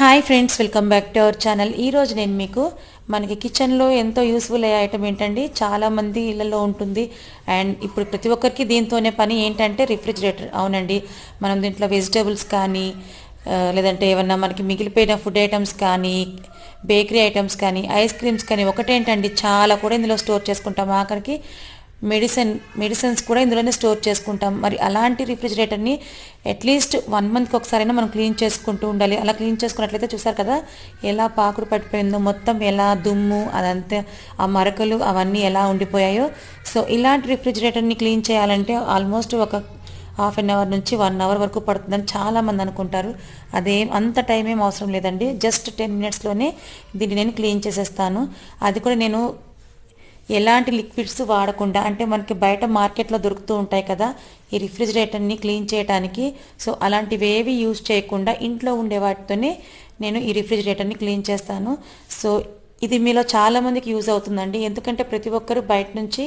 Hi friends, welcome back to our channel. ఈరోజు నేను మీకు మనకి కిచెన్లో ఎంతో యూస్ఫుల్ అయ్యే ఐటమ్ ఏంటండి, చాలామంది ఇళ్లలో ఉంటుంది. అండ్ ఇప్పుడు ప్రతి ఒక్కరికి దీంతోనే పని ఏంటంటే రిఫ్రిజిరేటర్. అవునండి, మనం దీంట్లో వెజిటేబుల్స్ కానీ లేదంటే ఏమన్నా మనకి మిగిలిపోయిన ఫుడ్ ఐటమ్స్ కానీ, బేకరీ ఐటమ్స్ కానీ, ఐస్ క్రీమ్స్ కానీ, ఒకటేంటండి చాలా కూడా ఇందులో స్టోర్ చేసుకుంటాం. ఆఖరికి మెడిసిన్స్ కూడా ఇందులోనే స్టోర్ చేసుకుంటాం. మరి అలాంటి రిఫ్రిజిరేటర్ని అట్లీస్ట్ 1 మంత్కి ఒకసారైనా మనం క్లీన్ చేసుకుంటూ ఉండాలి. అలా క్లీన్ చేసుకున్నట్లయితే చూసారు కదా ఎలా పాకుడు పట్టిపోయిందో, మొత్తం ఎలా దుమ్ము అదంతా ఆ మరకలు అవన్నీ ఎలా ఉండిపోయాయో. సో ఇలాంటి రిఫ్రిజిరేటర్ని క్లీన్ చేయాలంటే ఆల్మోస్ట్ ఒక ½ అన్ అవర్ నుంచి 1 అవర్ వరకు పడుతుందని చాలామంది అనుకుంటారు. అంత టైం ఏం అవసరం లేదండి. జస్ట్ 10 మినిట్స్లోనే దీన్ని నేను క్లీన్ చేసేస్తాను. అది కూడా నేను ఎలాంటి లిక్విడ్స్ వాడకుండా, అంటే మనకి బయట మార్కెట్లో దొరుకుతూ ఉంటాయి కదా ఈ రిఫ్రిజిరేటర్ని క్లీన్ చేయడానికి. సో అలాంటివి ఏవి యూజ్ చేయకుండా ఇంట్లో ఉండే వాటితోనే నేను ఈ రిఫ్రిజిరేటర్ని క్లీన్ చేస్తాను. సో ఇది మీలో చాలామందికి యూజ్ అవుతుందండి, ఎందుకంటే ప్రతి ఒక్కరు బయట నుంచి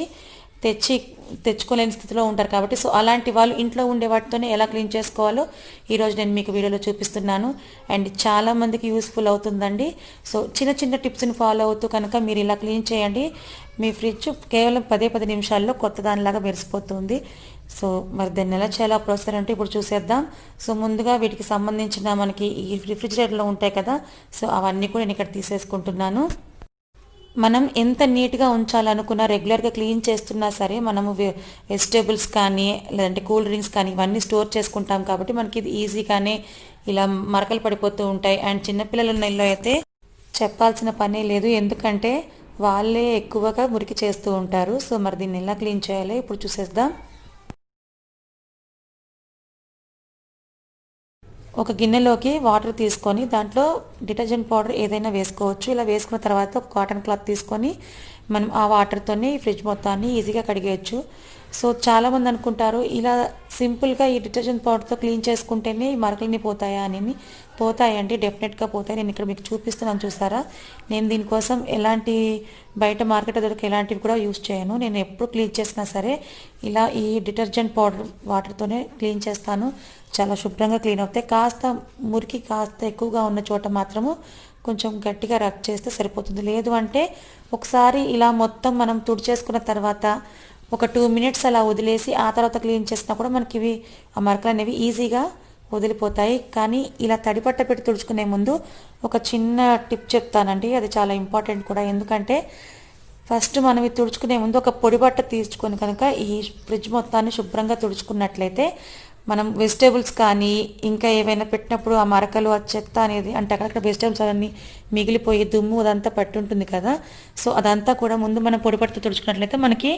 తెచ్చుకోలేని స్థితిలో ఉంటారు కాబట్టి. సో అలాంటి వాళ్ళు ఇంట్లో ఉండే వాటితోనే ఎలా క్లీన్ చేసుకోవాలో ఈరోజు నేను మీకు వీడియోలో చూపిస్తున్నాను. అండ్ చాలామందికి యూస్ఫుల్ అవుతుందండి. సో చిన్న చిన్న టిప్స్ని ఫాలో అవుతూ కనుక మీరు ఇలా క్లీన్ చేయండి, మీ ఫ్రిడ్జ్ కేవలం 10 నిమిషాల్లో కొత్త దానిలాగా మెరిసిపోతుంది. సో మరి దాన్ని ఎలా చేయాలో ప్రొసెసర్ అంటే ఇప్పుడు చూసేద్దాం. సో ముందుగా వీటికి సంబంధించిన మనకి ఈ రిఫ్రిజిరేటర్లో ఉంటాయి కదా, సో అవన్నీ కూడా నేను ఇక్కడ తీసేసుకుంటున్నాను. మనం ఎంత నీట్గా ఉంచాలనుకున్నా, రెగ్యులర్గా క్లీన్ చేస్తున్నా సరే, మనము వెజిటేబుల్స్ కానీ లేదంటే కూల్ డ్రింక్స్ కానీ ఇవన్నీ స్టోర్ చేసుకుంటాం కాబట్టి మనకి ఇది ఈజీగానే ఇలా మరకలు పడిపోతూ ఉంటాయి. అండ్ చిన్నపిల్లల నెలలో అయితే చెప్పాల్సిన పనే లేదు, ఎందుకంటే వాళ్ళే ఎక్కువగా మురికి చేస్తూ ఉంటారు. సో మరి దీన్ని ఎలా క్లీన్ చేయాలో ఇప్పుడు చూసేద్దాం. ఒక గిన్నెలోకి వాటర్ తీసుకొని దాంట్లో డిటర్జెంట్ పౌడర్ ఏదైనా వేసుకోవచ్చు. ఇలా వేసుకున్న తర్వాత ఒక కాటన్ క్లాత్ తీసుకొని మనం ఆ వాటర్తోనే ఈ ఫ్రిడ్జ్ మొత్తాన్ని ఈజీగా కడిగేయచ్చు. సో చాలామంది అనుకుంటారు ఇలా సింపుల్గా ఈ డిటర్జెంట్ పౌడర్తో క్లీన్ చేసుకుంటేనే ఈ మరకలని పోతాయా అని. పోతాయండి, డెఫినెట్గా పోతాయి. నేను ఇక్కడ మీకు చూపిస్తున్నాను చూసారా. నేను దీనికోసం ఎలాంటి బయట మార్కెట్లో దొరికే ఎలాంటివి కూడా యూజ్ చేయను. నేను ఎప్పుడు క్లీన్ చేసినా సరే ఇలా ఈ డిటర్జెంట్ పౌడర్ వాటర్తోనే క్లీన్ చేస్తాను. చాలా శుభ్రంగా క్లీన్ అవుతాయి. కాస్త మురికి కాస్త ఎక్కువగా ఉన్న చోట మాత్రము కొంచెం గట్టిగా రబ్ చేస్తే సరిపోతుంది. లేదు అంటే ఒకసారి ఇలా మొత్తం మనం తుడిచేసుకున్న తర్వాత ఒక 2 మినిట్స్ అలా వదిలేసి ఆ తర్వాత క్లీన్ చేసినా కూడా మనకి ఇవి ఆ మరకలు అనేవి ఈజీగా వదిలిపోతాయి. కానీ ఇలా తడిపట్ట పెట్టి తుడుచుకునే ముందు ఒక చిన్న టిప్ చెప్తానండి, అది చాలా ఇంపార్టెంట్ కూడా. ఎందుకంటే ఫస్ట్ మనం ఇది తుడుచుకునే ముందు ఒక పొడి బట్ట తీసుకొని కనుక ఈ ఫ్రిడ్జ్ మొత్తాన్ని శుభ్రంగా తుడుచుకున్నట్లయితే మనం వెజిటేబుల్స్ కానీ ఇంకా ఏవైనా పెట్టినప్పుడు ఆ మరకలు ఆ చెత్త అనేది, అంటే అక్కడక్కడ వెజిటేబుల్స్ అవన్నీ మిగిలిపోయి దుమ్ము అదంతా పట్టి ఉంటుంది కదా. సో అదంతా కూడా ముందు మనం పొడి బట్టతో తుడుచుకున్నట్లయితే మనకి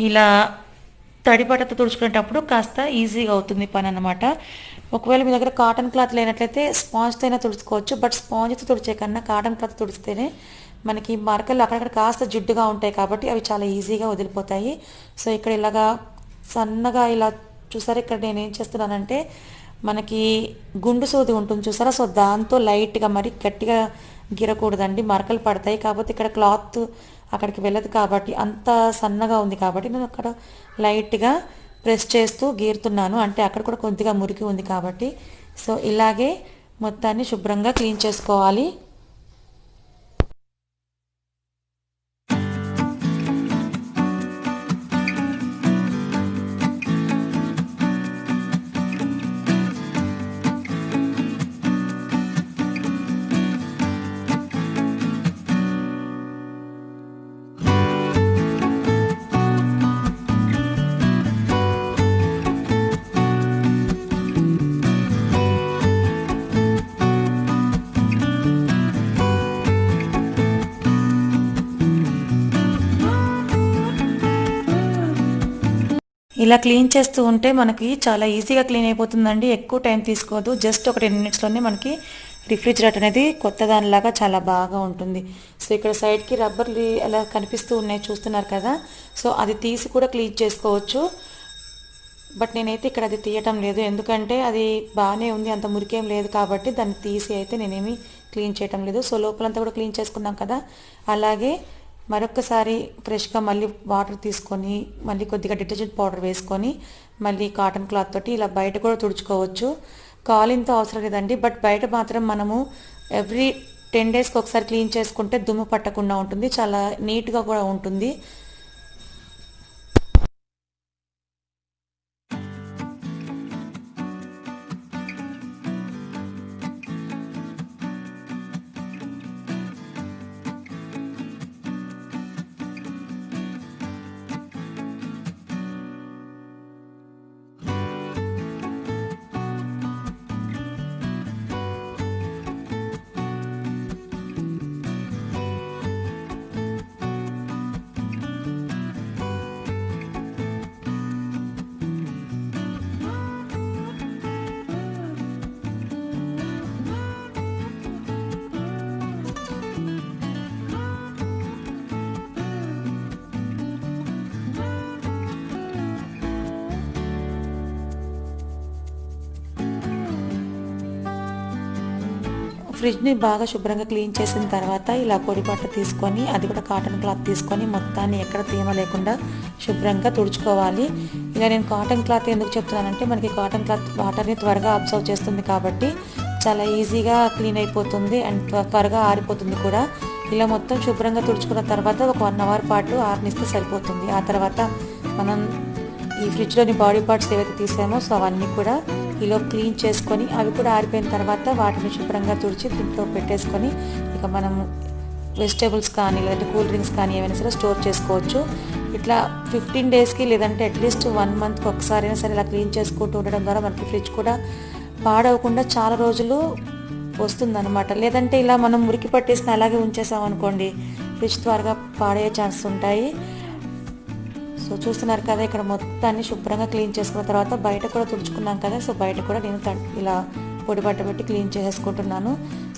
ఇలా తడి బట్టతో తుడుచుకునేటప్పుడు కాస్త ఈజీగా అవుతుంది పని అన్నమాట. ఒకవేళ మీ దగ్గర కాటన్ క్లాత్ లేనట్లయితే స్పాంజ్తో అయినా తుడుచుకోవచ్చు. బట్ స్పాంజ్తో తుడిచే కన్నా కాటన్ క్లాత్ తుడిస్తేనే మనకి మరకలు అక్కడక్కడ కాస్త జిడ్డుగా ఉంటాయి కాబట్టి అవి చాలా ఈజీగా వదిలిపోతాయి. సో ఇక్కడ ఇలాగా సన్నగా ఇలా చూసారా, ఇక్కడ నేను ఏం చేస్తున్నానంటే మనకి గుండు సోది ఉంటుంది చూసారా, సో దాంతో లైట్గా, మరి గట్టిగా గిరకూడదండి, మరకలు పడతాయి. కాబట్టి ఇక్కడ క్లాత్ అక్కడికి వెళ్ళదు కాబట్టి అంత సన్నగా ఉంది కాబట్టి నేను అక్కడ లైట్గా ప్రెస్ చేస్తూ గీరుతున్నాను. అంటే అక్కడ కూడా కొద్దిగా మురికి ఉంది కాబట్టి. సో ఇలాగే మొత్తాన్ని శుభ్రంగా క్లీన్ చేసుకోవాలి. ఇలా క్లీన్ చేస్తూ ఉంటే మనకి చాలా ఈజీగా క్లీన్ అయిపోతుందండి, ఎక్కువ టైం తీసుకోదు. జస్ట్ ఒక 10 మినిట్స్లోనే మనకి రిఫ్రిజిరేటర్ అనేది కొత్త దానిలాగా చాలా బాగా ఉంటుంది. సో ఇక్కడ సైడ్కి రబ్బర్లు అలా కనిపిస్తూ ఉన్నాయి చూస్తున్నారు కదా, సో అది తీసి కూడా క్లీన్ చేసుకోవచ్చు. బట్ నేనైతే ఇక్కడ అది తీయటం లేదు, ఎందుకంటే అది బాగానే ఉంది, అంత మురికేం లేదు కాబట్టి దాన్ని తీసి అయితే నేనేమి క్లీన్ చేయటం లేదు. సో లోపలంతా కూడా క్లీన్ చేసుకున్నాం కదా, అలాగే మరొకసారి ఫ్రెష్గా మళ్ళీ వాటర్ తీసుకొని మళ్ళీ కొద్దిగా డిటర్జెంట్ పౌడర్ వేసుకొని మళ్ళీ కాటన్ క్లాత్ తోటి ఇలా బయట కూడా తుడుచుకోవచ్చు. కాలిన్‌తో అవసరం లేదండి. బట్ బయట మాత్రం మనము ఎవ్రీ 10 డేస్‌కి ఒకసారి క్లీన్ చేసుకుంటే దుమ్ము పట్టకుండా ఉంటుంది. చాలా నీట్‌గా కూడా ఉంటుంది. ఫ్రిడ్జ్ని బాగా శుభ్రంగా క్లీన్ చేసిన తర్వాత ఇలా పొడి బట్ట తీసుకొని, అది కూడా కాటన్ క్లాత్ తీసుకొని మొత్తాన్ని ఎక్కడ తేమ లేకుండా శుభ్రంగా తుడుచుకోవాలి. ఇలా నేను కాటన్ క్లాత్ ఎందుకు చెప్తున్నానంటే మనకి కాటన్ క్లాత్ వాటర్ని త్వరగా అబ్జర్వ్ చేస్తుంది కాబట్టి చాలా ఈజీగా క్లీన్ అయిపోతుంది అండ్ త్వరగా ఆరిపోతుంది కూడా. ఇలా మొత్తం శుభ్రంగా తుడుచుకున్న తర్వాత ఒక 1 అవర్ పాటు ఆరనిస్తే సరిపోతుంది. ఆ తర్వాత మనం ఈ ఫ్రిడ్జ్లోని బాడీ పార్ట్స్ ఏవైతే తీసామో సో అవన్నీ కూడా ఇలా క్లీన్ చేసుకొని అవి కూడా ఆరిపోయిన తర్వాత వాటిని శుభ్రంగా తుడిచి దీంట్లో పెట్టేసుకొని ఇక మనం వెజిటేబుల్స్ కానీ లేదంటే కూల్ డ్రింక్స్ కానీ ఏమైనా సరే స్టోర్ చేసుకోవచ్చు. ఇట్లా 15 డేస్కి లేదంటే అట్లీస్ట్ 1 మంత్కి ఒకసారి అయినా సరే ఇలా క్లీన్ చేసుకుంటూ ఉండడం ద్వారా మనకి ఫ్రిడ్జ్ కూడా పాడవకుండా చాలా రోజులు వస్తుందన్నమాట. లేదంటే ఇలా మనం మురికి పట్టేసిన అలాగే ఉంచేసామనుకోండి ఫ్రిడ్జ్ త్వరగా పాడయ్యే ఛాన్సెస్ ఉంటాయి. సో చూస్తున్నారు కదా, ఇక్కడ మొత్తాన్ని శుభ్రంగా క్లీన్ చేసుకున్న తర్వాత బయట కూడా తుడుచుకున్నాం కదా, సో బయట కూడా నేను ఇలా పొడి బట్ట పెట్టి క్లీన్ చేసేసుకుంటున్నాను.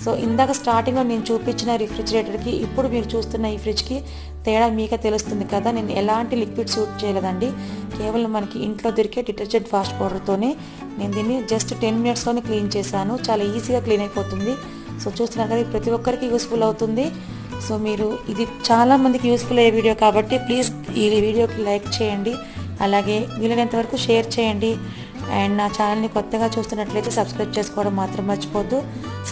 సో ఇందాక స్టార్టింగ్లో నేను చూపించిన రిఫ్రిజిరేటర్కి ఇప్పుడు మీరు చూస్తున్న ఈ ఫ్రిడ్జ్కి తేడా మీకే తెలుస్తుంది కదా. నేను ఎలాంటి లిక్విడ్ సూట్ చేయలేదండి, కేవలం మనకి ఇంట్లో దొరికే డిటర్జెంట్ వాష్ పౌడర్తోనే నేను దీన్ని జస్ట్ 10 మినిట్స్లోనే క్లీన్ చేశాను. చాలా ఈజీగా క్లీన్ అయిపోతుంది. సో చూస్తున్నారు కదా, ప్రతి ఒక్కరికి యూస్ఫుల్ అవుతుంది. సో మీరు ఇది చాలామందికి యూస్ఫుల్ అయ్యే వీడియో కాబట్టి ప్లీజ్ ఈ వీడియోకి లైక్ చేయండి, అలాగే వీలైనంత వరకు షేర్ చేయండి. అండ్ నా ఛానల్ని కొత్తగా చూస్తున్నట్లయితే సబ్స్క్రైబ్ చేసుకోవడం మాత్రం మర్చిపోద్దు.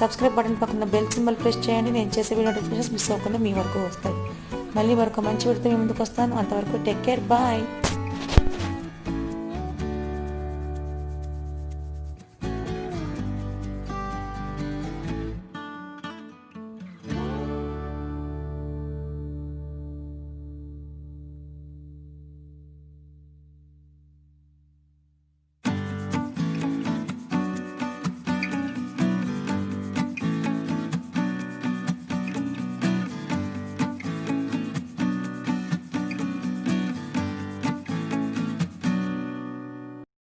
సబ్స్క్రైబ్ బటన్ పక్కన బెల్ సింబల్ ప్రెస్ చేయండి. నేను చేసే వీడియో నోటిఫికేషన్స్ మిస్ అవ్వకుండా మీ వరకు వస్తాయి. మళ్ళీ మరొక మంచి వీడియోతో మీ ముందుకు వస్తాను. అంతవరకు టేక్ కేర్, బాయ్.